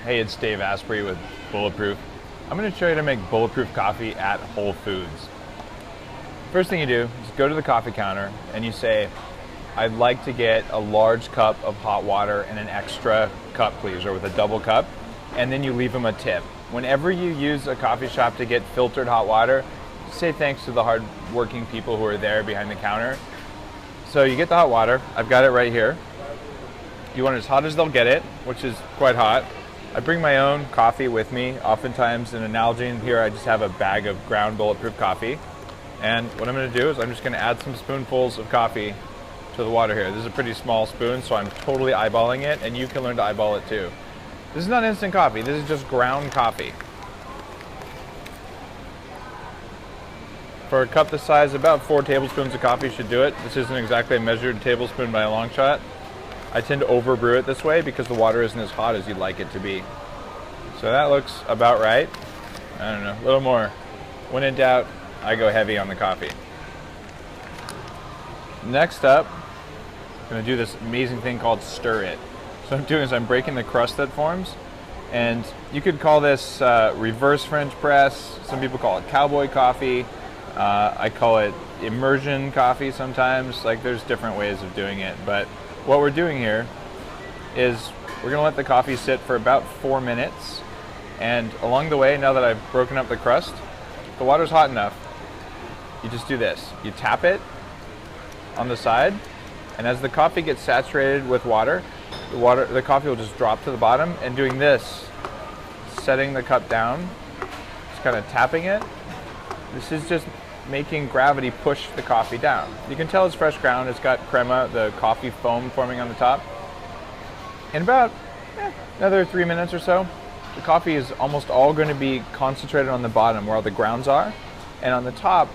Hey, it's Dave Asprey with Bulletproof. I'm going to show you how to make bulletproof coffee at Whole Foods. First thing you do is go to the coffee counter and you say, I'd like to get a large cup of hot water and an extra cup, please, or with a double cup, and then you leave them a tip. Whenever you use a coffee shop to get filtered hot water, say thanks to the hard-working people who are there behind the counter. So you get the hot water. I've got it right here. You want it as hot as they'll get it, which is quite hot. I bring my own coffee with me. Oftentimes in an Nalgene here, I just have a bag of ground bulletproof coffee. And what I'm going to do is I'm just going to add some spoonfuls of coffee to the water here. This is a pretty small spoon, so I'm totally eyeballing it, and you can learn to eyeball it too. This is not instant coffee. This is just ground coffee. For a cup this size, about 4 tablespoons of coffee should do it. This isn't exactly a measured tablespoon by a long shot. I tend to overbrew it this way because the water isn't as hot as you'd like it to be. So that looks about right. I don't know, a little more. When in doubt, I go heavy on the coffee. Next up, I'm going to do this amazing thing called stir it. So what I'm doing is I'm breaking the crust that forms, and you could call this reverse French press. Some people call it Cowboy coffee. I call it immersion coffee sometimes. Like, there's different ways of doing it, but what we're doing here is we're going to let the coffee sit for about 4 minutes, and along the way, now that I've broken up the crust, the water's hot enough. You just do this. You tap it on the side, and as the coffee gets saturated with water, the coffee will just drop to the bottom, and doing this, setting the cup down, just kind of tapping it. This is just making gravity push the coffee down. You can tell it's fresh ground. It's got crema, the coffee foam forming on the top. In about another 3 minutes or so, the coffee is almost all going to be concentrated on the bottom where all the grounds are, and on the top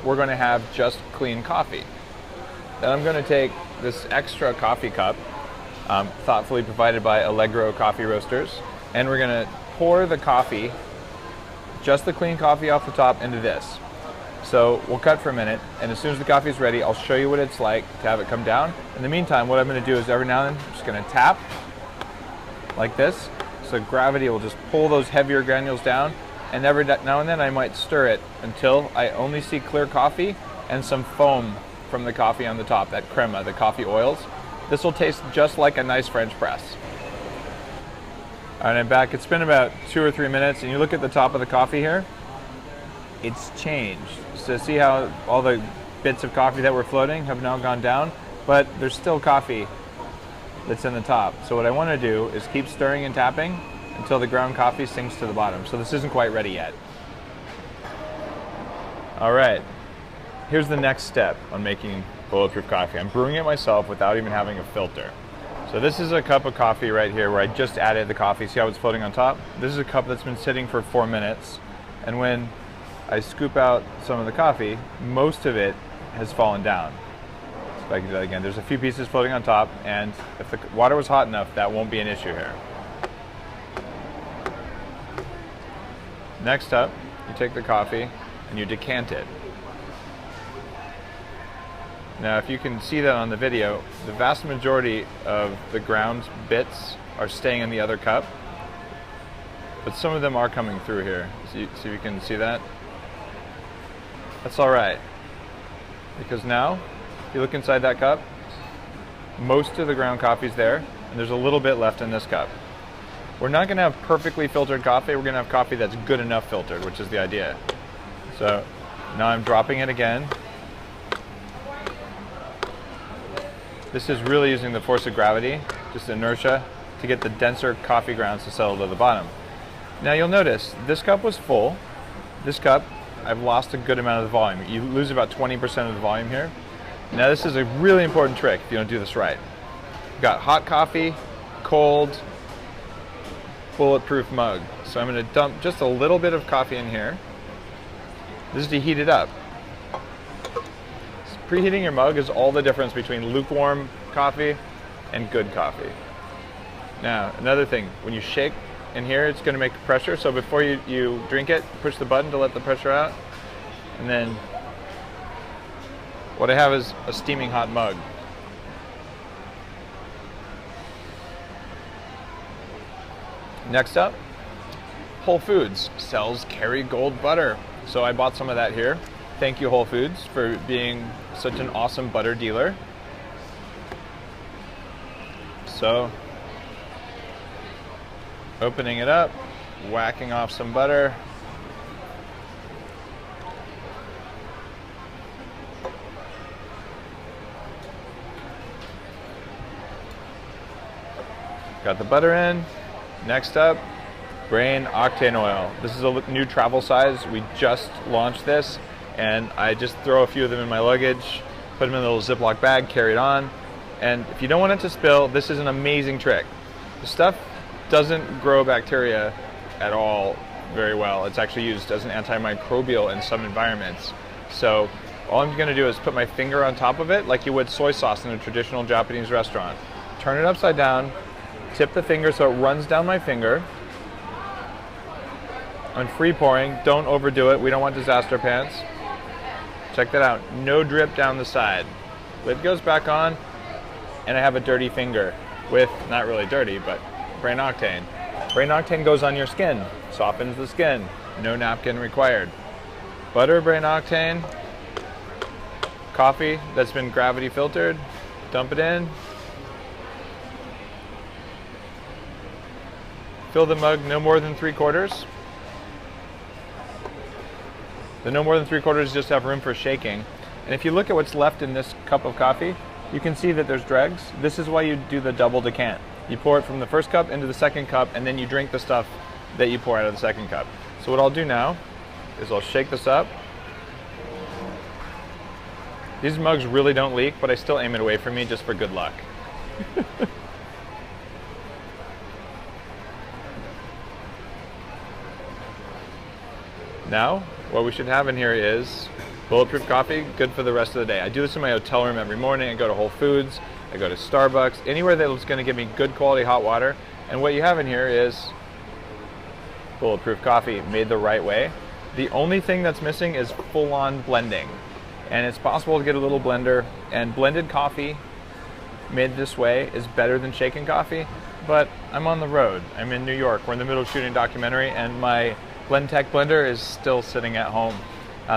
we're going to have just clean coffee. Then I'm going to take this extra coffee cup, thoughtfully provided by Allegro Coffee Roasters, and we're going to pour the coffee, just the clean coffee off the top, into this. So we'll cut for a minute, and as soon as the coffee is ready, I'll show you what it's like to have it come down. In the meantime, what I'm going to do is every now and then, I'm just going to tap like this, so gravity will just pull those heavier granules down, and every now and then I might stir it until I only see clear coffee and some foam from the coffee on the top, that crema, the coffee oils. This will taste just like a nice French press. All right, I'm back. It's been about 2 or 3 minutes, and you look at the top of the coffee here, it's changed. So see how all the bits of coffee that were floating have now gone down, but there's still coffee that's in the top. So what I want to do is keep stirring and tapping until the ground coffee sinks to the bottom. So this isn't quite ready yet. All right, here's the next step on making bulletproof coffee. I'm brewing it myself without even having a filter. So this is a cup of coffee right here where I just added the coffee. See how it's floating on top? This is a cup that's been sitting for 4 minutes, and when I scoop out some of the coffee, most of it has fallen down. So if I can do that again, there's a few pieces floating on top, and if the water was hot enough, that won't be an issue here. Next up, you take the coffee and you decant it. Now, if you can see that on the video, the vast majority of the ground bits are staying in the other cup, but some of them are coming through here. See if you can see that? That's all right, because now, if you look inside that cup, most of the ground coffee's there, and there's a little bit left in this cup. We're not going to have perfectly filtered coffee. We're going to have coffee that's good enough filtered, which is the idea. So now I'm dropping it again. This is really using the force of gravity, just inertia, to get the denser coffee grounds to settle to the bottom. Now you'll notice this cup was full. This cup, I've lost a good amount of the volume. You lose about 20% of the volume here. Now this is a really important trick if you don't do this right. You've got hot coffee, cold, bulletproof mug. So I'm going to dump just a little bit of coffee in here. This is to heat it up. Preheating your mug is all the difference between lukewarm coffee and good coffee. Now, another thing, when you shake in here, it's going to make pressure. So before you drink it, push the button to let the pressure out. And then what I have is a steaming hot mug. Next up, Whole Foods sells Kerrygold butter. So I bought some of that here. Thank you, Whole Foods, for being such an awesome butter dealer. So, opening it up, whacking off some butter. Got the butter in. Next up, Brain Octane oil. This is a new travel size. We just launched this, and I just throw a few of them in my luggage, put them in a little Ziploc bag, carry it on. And if you don't want it to spill, this is an amazing trick. The stuff doesn't grow bacteria at all very well. It's actually used as an antimicrobial in some environments. So all I'm gonna do is put my finger on top of it like you would soy sauce in a traditional Japanese restaurant. Turn it upside down, tip the finger so it runs down my finger. On free pouring, don't overdo it. We don't want disaster pants. Check that out, no drip down the side. Lid goes back on, and I have a dirty finger with, not really dirty, but Brain Octane. Brain Octane goes on your skin, softens the skin, no napkin required. Butter, Brain Octane, coffee that's been gravity filtered, dump it in. Fill the mug no more than 3/4. The no more than 3/4 just have room for shaking. And if you look at what's left in this cup of coffee, you can see that there's dregs. This is why you do the double decant. You pour it from the first cup into the second cup, and then you drink the stuff that you pour out of the second cup. So what I'll do now is I'll shake this up. These mugs really don't leak, but I still aim it away from me just for good luck. Now, what we should have in here is Bulletproof coffee, good for the rest of the day. I do this in my hotel room every morning. I go to Whole Foods, I go to Starbucks, anywhere that's going to give me good quality hot water. And what you have in here is Bulletproof coffee made the right way. The only thing that's missing is full-on blending. And it's possible to get a little blender, and blended coffee made this way is better than shaken coffee, but I'm on the road. I'm in New York. We're in the middle of shooting a documentary, and my Blendtec blender is still sitting at home.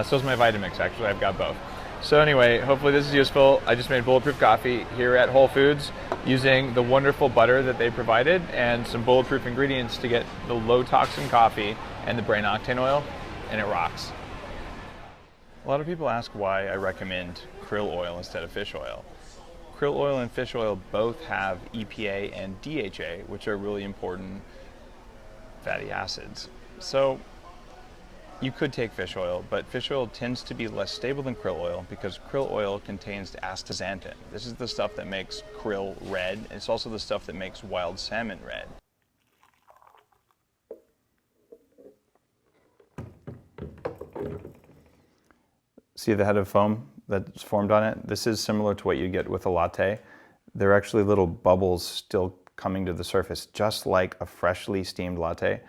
So is my Vitamix, actually. I've got both. So anyway, hopefully this is useful. I just made Bulletproof coffee here at Whole Foods using the wonderful butter that they provided and some bulletproof ingredients to get the low toxin coffee and the Brain Octane oil, and it rocks. A lot of people ask why I recommend krill oil instead of fish oil. Krill oil and fish oil both have EPA and DHA, which are really important fatty acids. So you could take fish oil, but fish oil tends to be less stable than krill oil because krill oil contains astaxanthin. This is the stuff that makes krill red. It's also the stuff that makes wild salmon red. See the head of foam that's formed on it? This is similar to what you get with a latte. There are actually little bubbles still coming to the surface, just like a freshly steamed latte.